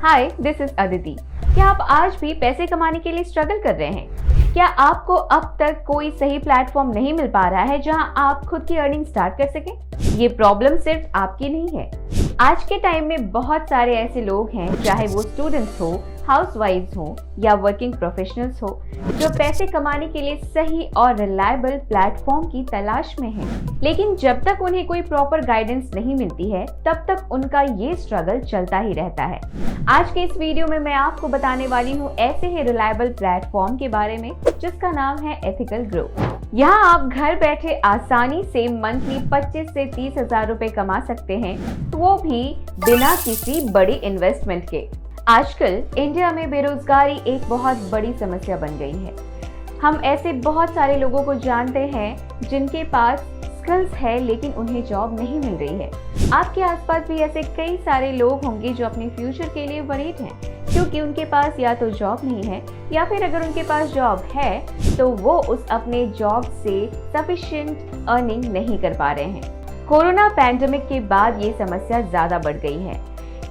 Hi, this is Aditi. क्या आप आज भी पैसे कमाने के लिए स्ट्रगल कर रहे हैं? क्या आपको अब तक कोई सही प्लेटफॉर्म नहीं मिल पा रहा है जहां आप खुद की अर्निंग स्टार्ट कर सकें? ये प्रॉब्लम सिर्फ आपकी नहीं है। आज के टाइम में बहुत सारे ऐसे लोग हैं, चाहे वो स्टूडेंट्स हो, हाउसवाइफ्स हो या वर्किंग प्रोफेशनल्स हो, जो पैसे कमाने के लिए सही और रिलायबल प्लेटफॉर्म की तलाश में हैं। लेकिन जब तक उन्हें कोई प्रॉपर गाइडेंस नहीं मिलती है, तब तक उनका ये स्ट्रगल चलता ही रहता है। आज के इस वीडियो में मैं आपको बताने वाली हूँ ऐसे ही रिलायबल प्लेटफॉर्म के बारे में जिसका नाम है एथिकल ग्रो। यहाँ आप घर बैठे आसानी से मंथली 25 से 30 हजार रुपए कमा सकते हैं, वो भी बिना किसी बड़ी इन्वेस्टमेंट के। आजकल इंडिया में बेरोजगारी एक बहुत बड़ी समस्या बन गई है। हम ऐसे बहुत सारे लोगों को जानते हैं जिनके पास स्किल्स है लेकिन उन्हें जॉब नहीं मिल रही है। आपके आसपास भी ऐसे कई सारे लोग होंगे जो अपने फ्यूचर के लिए वरीड हैं, क्योंकि उनके पास या तो जॉब नहीं है या फिर अगर उनके पास जॉब है तो वो उस अपने जॉब से सफिशिएंट अर्निंग नहीं कर पा रहे हैं। कोरोना पैंडेमिक के बाद ये समस्या ज्यादा बढ़ गई है।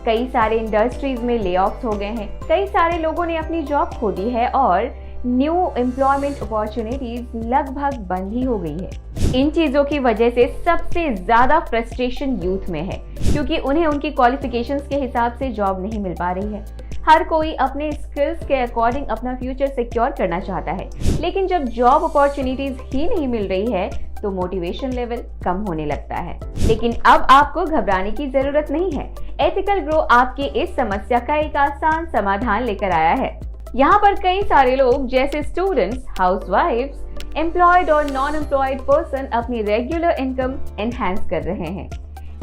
कई सारे इंडस्ट्रीज में लेऑफ्स हो गए हैं, कई सारे लोगों ने अपनी जॉब खो दी है और न्यू एम्प्लॉयमेंट अपॉर्चुनिटीज लगभग बंद ही हो गई है। इन चीजों की वजह से सबसे ज्यादा फ्रस्ट्रेशन यूथ में है, क्योंकि उन्हें उनकी क्वालिफिकेशंस के हिसाब से जॉब नहीं मिल पा रही है। हर कोई अपने स्किल्स के अकॉर्डिंग अपना फ्यूचर सिक्योर करना चाहता है, लेकिन जब जॉब अपॉर्चुनिटीज ही नहीं मिल रही है तो मोटिवेशन लेवल कम होने लगता है। लेकिन अब आपको घबराने की जरूरत नहीं है। एथिकल ग्रो आपकी इस समस्या का एक आसान समाधान लेकर आया है। यहाँ पर कई सारे लोग जैसे स्टूडेंट्स, हाउसवाइफ्स, एम्प्लॉयड और नॉन एम्प्लॉयड पर्सन अपनी रेगुलर इनकम एनहांस कर रहे हैं।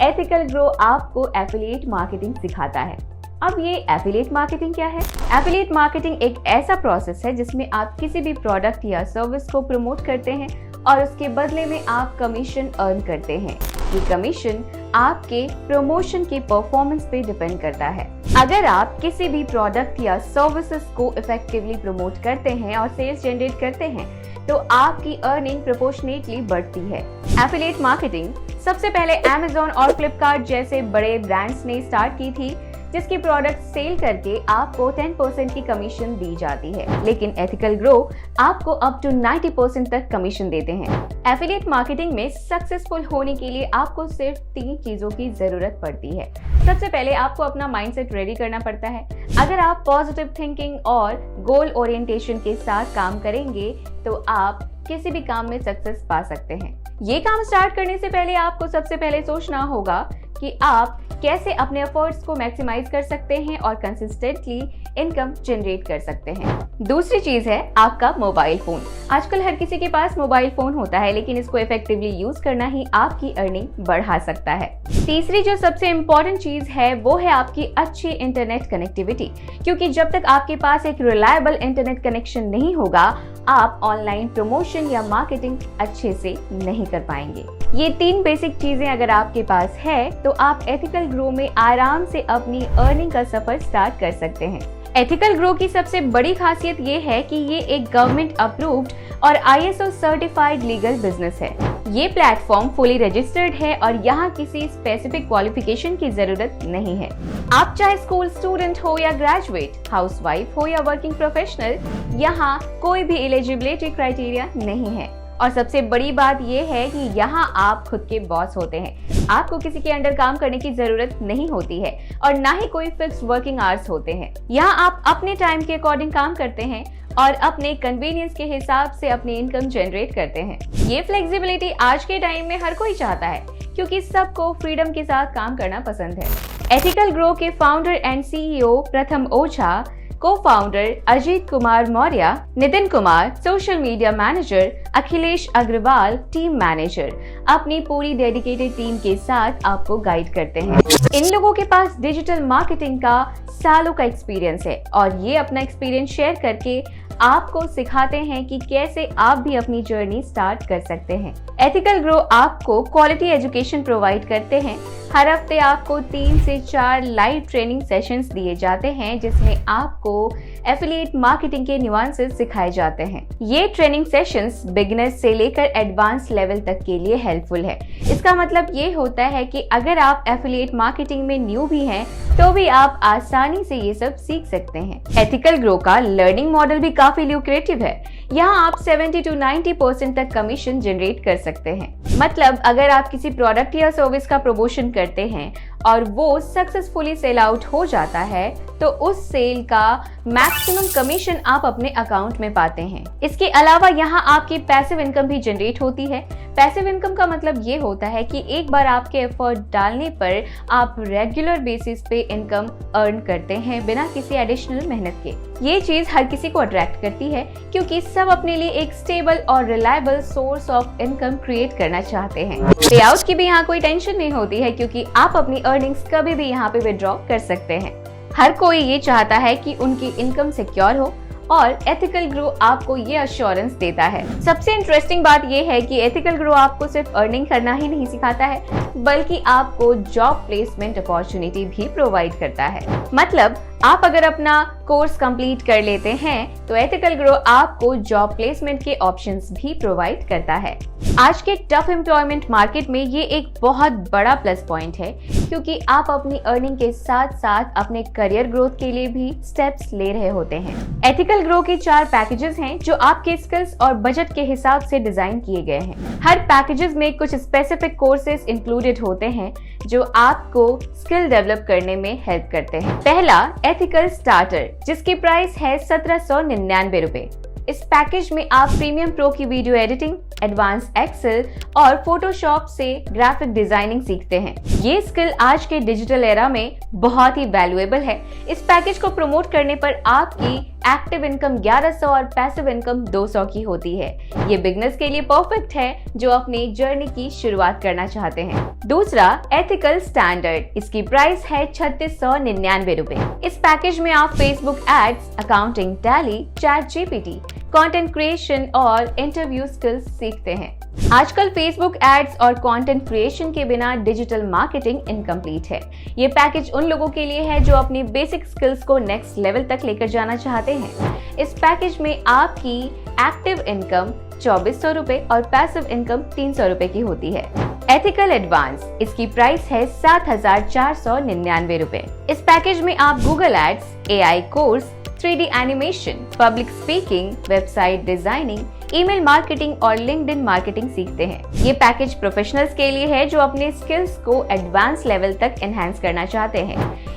एथिकल ग्रो आपको एफिलिएट मार्केटिंग सिखाता है। अब ये एफिलिएट मार्केटिंग क्या है? एफिलिएट मार्केटिंग एक ऐसा प्रोसेस है जिसमें आप किसी भी प्रोडक्ट या सर्विस को प्रमोट करते हैं और उसके बदले में आप कमीशन अर्न करते हैं। ये कमीशन आपके प्रमोशन के परफॉर्मेंस पे डिपेंड करता है। अगर आप किसी भी प्रोडक्ट या सर्विसेज को इफेक्टिवली प्रमोट करते हैं और सेल्स जनरेट करते हैं तो आपकी अर्निंग प्रोपोर्शनेटली बढ़ती है। एफिलिएट मार्केटिंग सबसे पहले Amazon और Flipkart जैसे बड़े ब्रांड्स ने स्टार्ट की थी, जिसकी प्रोडक्ट सेल करके आपको 10% की कमीशन दी जाती है। लेकिन एथिकल ग्रो आपको अप टू 90% तक कमीशन देते हैं। एफिलिएट मार्केटिंग में सक्सेसफुल होने के लिए आपको सिर्फ 3 चीजों की जरूरत पड़ती है। सबसे पहले आपको अपना माइंडसेट रेडी करना पड़ता है। अगर आप पॉजिटिव थिंकिंग और गोल ओरिएंटेशन के साथ काम करेंगे तो आप किसी भी काम में सक्सेस पा सकते हैं। ये काम स्टार्ट करने से पहले आपको सबसे पहले सोचना होगा कि आप कैसे अपने एफर्ट्स को मैक्सिमाइज कर सकते हैं और कंसिस्टेंटली इनकम जनरेट कर सकते हैं। दूसरी चीज है आपका मोबाइल फोन। आजकल हर किसी के पास मोबाइल फोन होता है, लेकिन इसको इफेक्टिवली यूज करना ही आपकी अर्निंग बढ़ा सकता है। तीसरी जो सबसे इम्पोर्टेंट चीज है वो है आपकी अच्छी इंटरनेट कनेक्टिविटी, क्योंकि जब तक आपके पास एक रिलायबल इंटरनेट कनेक्शन नहीं होगा, आप ऑनलाइन प्रमोशन या मार्केटिंग अच्छे से नहीं कर पाएंगे। ये 3 बेसिक चीजें अगर आपके पास है तो आप एथिकल ग्रो में आराम से अपनी अर्निंग का सफर स्टार्ट कर सकते हैं। एथिकल ग्रो की सबसे बड़ी खासियत ये है कि ये एक गवर्नमेंट अप्रूव्ड और ISO सर्टिफाइड लीगल बिजनेस है। ये प्लेटफॉर्म फुली रजिस्टर्ड है और यहाँ किसी स्पेसिफिक क्वालिफिकेशन की जरूरत नहीं है। आप चाहे स्कूल स्टूडेंट हो या ग्रेजुएट, हाउसवाइफ हो या वर्किंग प्रोफेशनल, यहाँ कोई भी एलिजिबिलिटी क्राइटेरिया नहीं है। और सबसे बड़ी बात यह है कि यहाँ आप खुद के बॉस होते हैं। आपको किसी के अंडर काम करने की जरूरत नहीं होती है और ना ही कोई फिक्स वर्किंग आवर्स होते हैं। यहाँ आप अपने टाइम के अकॉर्डिंग काम करते हैं और अपने कन्वीनियंस के हिसाब से अपनी इनकम जनरेट करते हैं। ये फ्लेक्सिबिलिटी आज के टाइम में हर कोई चाहता है, क्योंकि सबको फ्रीडम के साथ काम करना पसंद है। एथिकल ग्रो के founder and CEO Pratham Ojha, co-founder Ajit Kumar Maurya, Nitin Kumar social media manager, Akhilesh Agarwal team manager अपनी पूरी डेडिकेटेड टीम के साथ आपको गाइड करते हैं। इन लोगों के पास डिजिटल मार्केटिंग का सालों का एक्सपीरियंस है और ये अपना एक्सपीरियंस शेयर करके आपको सिखाते हैं कि कैसे आप भी अपनी जर्नी स्टार्ट कर सकते हैं। एथिकल ग्रो आपको क्वालिटी एजुकेशन प्रोवाइड करते हैं। हर हफ्ते आपको 3 से 4 लाइव ट्रेनिंग सेशंस दिए जाते हैं, जिसमें आपको एफिलिएट मार्केटिंग के न्यूएंसेस सिखाए जाते हैं। ये ट्रेनिंग सेशंस बिगिनर से लेकर एडवांस लेवल तक के लिए हेल्पफुल है। इसका मतलब ये होता है कि अगर आप एफिलिएट मार्केटिंग में न्यू भी हैं तो भी आप आसानी से ये सब सीख सकते हैं। एथिकल ग्रो का लर्निंग मॉडल भी काफी ल्यूक्रेटिव है। यहाँ आप 70 to 90% तक कमीशन जनरेट कर सकते हैं। मतलब अगर आप किसी प्रोडक्ट या सर्विस का प्रमोशन करते हैं और वो सक्सेसफुली सेल आउट हो जाता है तो उस सेल का मैक्सिमम कमीशन आप अपने अकाउंट में पाते हैं। इसके अलावा यहाँ आपकी पैसिव इनकम भी जनरेट होती है। पैसिव इनकम का मतलब ये होता है कि एक बार आपके एफर्ट डालने पर आप रेगुलर बेसिस पे इनकम अर्न करते हैं बिना किसी एडिशनल मेहनत के। ये चीज हर किसी को अट्रैक्ट करती है क्योंकि सब अपने लिए एक स्टेबल और reliable source of income create करना चाहते हैं। पे आउट की भी यहाँ कोई टेंशन नहीं होती है क्योंकि आप अपनी अर्निंग्स कभी भी यहाँ पे विड्रॉ कर सकते हैं। हर कोई ये चाहता है कि उनकी इनकम सिक्योर हो और एथिकल ग्रो आपको ये अश्योरेंस देता है। सबसे इंटरेस्टिंग बात ये है कि एथिकल ग्रो आपको सिर्फ अर्निंग करना ही नहीं सिखाता है बल्कि आपको जॉब प्लेसमेंट अपॉर्चुनिटी भी प्रोवाइड करता है। मतलब आप अगर अपना कोर्स कंप्लीट कर लेते हैं तो एथिकल ग्रो आपको जॉब प्लेसमेंट के ऑप्शंस भी प्रोवाइड करता है। आज के टफ एम्प्लॉयमेंट मार्केट में ये एक बहुत बड़ा प्लस पॉइंट है क्योंकि आप अपनी अर्निंग के साथ साथ अपने करियर ग्रोथ के लिए भी स्टेप्स ले रहे होते हैं। एथिकल ग्रो के 4 पैकेजेस हैं जो आपके स्किल्स और बजट के हिसाब से डिजाइन किए गए हैं। हर पैकेजेस में कुछ स्पेसिफिक कोर्सेज इंक्लूडेड होते हैं जो आपको स्किल डेवलप करने में हेल्प करते हैं। पहला एथिकल स्टार्टर जिसकी प्राइस है 1799 रुपए। इस पैकेज में आप प्रीमियम प्रो की वीडियो एडिटिंग, एडवांस एक्सेल और फोटोशॉप से ग्राफिक डिजाइनिंग सीखते हैं। ये स्किल आज के डिजिटल एरा में बहुत ही वैल्यूएबल है। इस पैकेज को प्रमोट करने पर आपकी एक्टिव इनकम 1100 और पैसिव इनकम 200 की होती है। ये बिगनर्स के लिए परफेक्ट है जो अपनी जर्नी की शुरुआत करना चाहते हैं। दूसरा एथिकल स्टैंडर्ड, इसकी प्राइस है 3699 रुपए। इस पैकेज में आप Facebook ads, accounting, Tally, chat GPT, content creation और इंटरव्यू स्किल्स सीखते हैं। आजकल फेसबुक एड्स और कंटेंट क्रिएशन के बिना डिजिटल मार्केटिंग इनकम्प्लीट है। ये पैकेज उन लोगों के लिए है जो अपनी बेसिक स्किल्स को नेक्स्ट लेवल तक लेकर जाना चाहते हैं। इस पैकेज में आपकी एक्टिव इनकम 2400 रुपए और पैसिव इनकम 300 रुपए की होती है। एथिकल एडवांस, इसकी प्राइस है 7499 रुपए। इस पैकेज में आप Google ads, AI course, 3D animation, public speaking, website designing, email marketing और लिंक्डइन मार्केटिंग सीखते हैं। ये पैकेज प्रोफेशनल्स के लिए है जो अपने स्किल्स को एडवांस लेवल तक एनहांस करना चाहते हैं।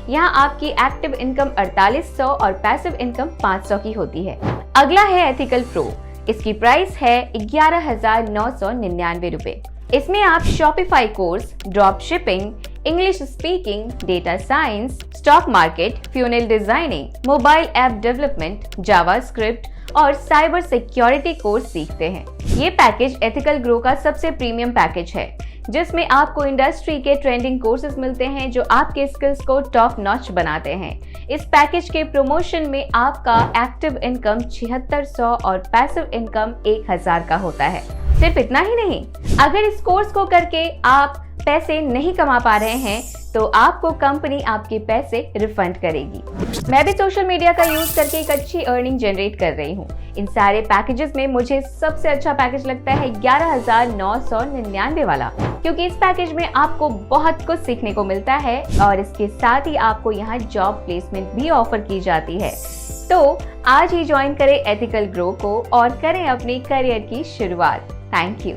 यहाँ आपकी एक्टिव इनकम 4800 और पैसिव इनकम 500 की होती है। अगला है एथिकल प्रो, इसकी प्राइस है 11999 रुपए। इसमें आप Shopify course, drop shipping, English speaking, data science, stock market, funnel designing, mobile app development, JavaScript और साइबर सिक्योरिटी कोर्स सीखते हैं। ये पैकेज एथिकल ग्रो का सबसे प्रीमियम पैकेज है जिसमें आपको इंडस्ट्री के ट्रेंडिंग कोर्सेज मिलते हैं जो आपके स्किल्स को टॉप नॉच बनाते हैं। इस पैकेज के प्रमोशन में आपका एक्टिव इनकम 7600 और पैसिव इनकम 1000 का होता है। सिर्फ इतना ही नहीं, अगर इस कोर्स को करके आप पैसे नहीं कमा पा रहे हैं तो आपको कंपनी आपके पैसे रिफंड करेगी। मैं भी सोशल मीडिया का यूज करके एक अच्छी अर्निंग जनरेट कर रही हूँ। इन सारे पैकेजेस में मुझे सबसे अच्छा पैकेज लगता है 11999 वाला, क्योंकि इस पैकेज में आपको बहुत कुछ सीखने को मिलता है और इसके साथ ही आपको यहाँ जॉब प्लेसमेंट भी ऑफर की जाती है। तो आज ही ज्वाइन करें एथिकल ग्रो को और करें अपनी करियर की शुरुआत। Thank you.